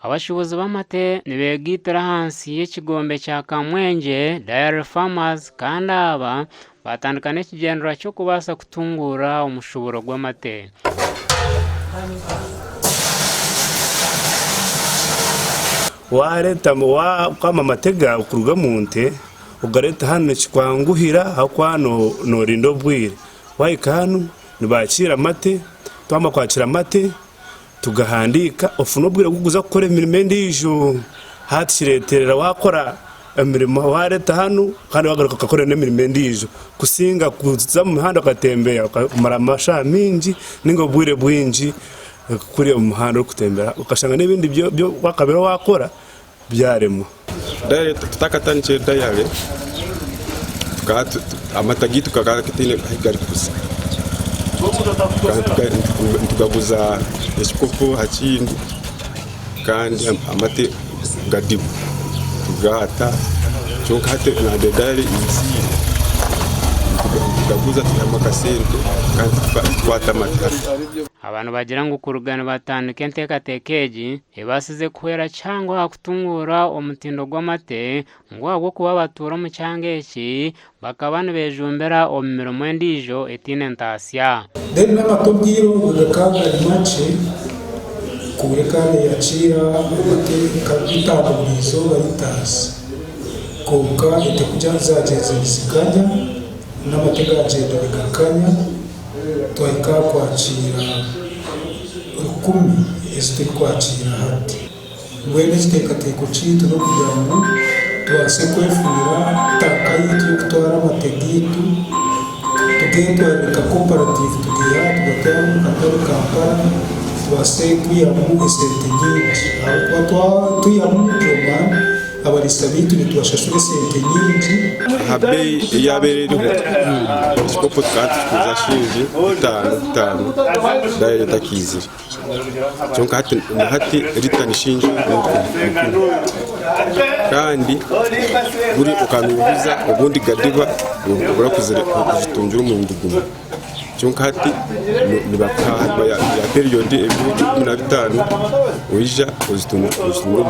abashubuzi b'amate nibegitira hansi y'ikigombe cya Kamwenje Dairy Farmers kandi aba batandukana ikigendera cyo kubasa kutungura umushuburo gw'amate. Wareta kwama amatega ukuruga munte ugareta hano kikwanguhira akwano norindo bwire wayika hano nibakira amate twama kwakira amate tugahandika ofuno bwire guguza gukora imirimo ndijo hatireterera wakora imirimo wareta hano kandi wagaruka gukora n'imirimo ndijo kusinga kuza mu mihanda ukatembera ukamara amasha mingi ningo bwire bwinji kuri umuhanda wo kutembera ukashanga n'ibindi byo wakabera wakora byaremo dai tutakatanje dayale amatagi tukakatine higari kusa tugabuza esikopo hakindi kandi amate gadibu tugata cyokate na dayale izi tugabuza tuyamakasente kandi twata amata. Abantu bagira ngo kurugana batandike ntekatekeji ebasize kuhera cyangwa kutungura omutindo gw'amate ngo agwo kuba batura mu cyangeki bakabana bejumbera omirimo ndijo etinentasya then n'amatobwiro ugakanga imace kurekane yacira amate kabitandurizo baritasi koka ite kujya zageze bisiganya n'amatega agenda bigakanya twahika kwakira 10 ezite kwakira hati wene zitekateko citu no kugira ngo twase kwefurira takayitu yo kutwara amategitu tugenda reka cooperative tugira tugatwara atari Kampala twase kuyamu esente nyinshi aho tuyamu program abarisabitu nitubashashura sente nyinshi habei yaberero isikopo twati kuzashinje 5 daire takizira cyonka hati ritani shinje kandi buri ukanubiza ubundi gadiba ubura kuzitungira mu ndugumu cyonka hati nibakaha ya period 15 uija uzitungira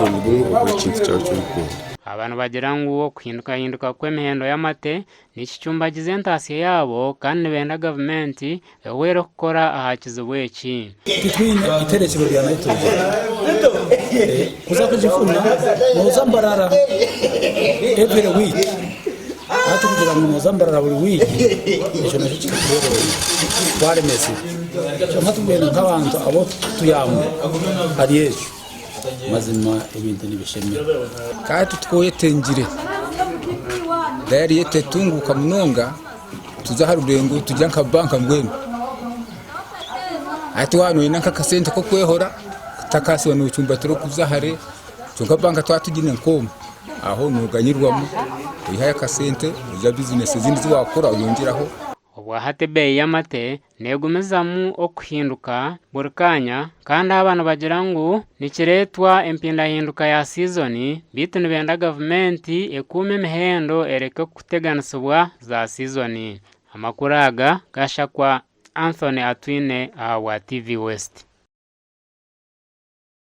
mu ndugumu ukintu cyawe cy'urukundo. Abantu bagira ngo hinduka kw'emihendo y'amate n'iki cyumba gizentasiye yabo kandi benda government ewero gukora ahakizubweki kitwina iterekero bya nayitoje kuza kujifuna muzambarara every week ati kugira ngo muzambarara buri week ejo nacho kikubero kware mesi cyo hatubena nk'abantu abo tuyamu ari ejo mazima ibintu nibishemera kandi twoyetengire dayari yete tunguka munonga tuzaha rurengo tujya nka banka ngweno ati wano inanka kasente ko kwehora takasi wano cyumba turo kuzahare cyonka banka twatugine nkoma aho nuganyirwamo uyihaya kasente uja business zindi ziwakora uyongeraho obwahate bei y'amate negumezamu okuhinduka burkanya kandi abantu bagira ngo nikiretwa empindahinduka ya season bitu nibenda government ekume mihendo ereke kuteganisibwa za season. Amakuraga gashakwa Anthony Atwine wa TV West.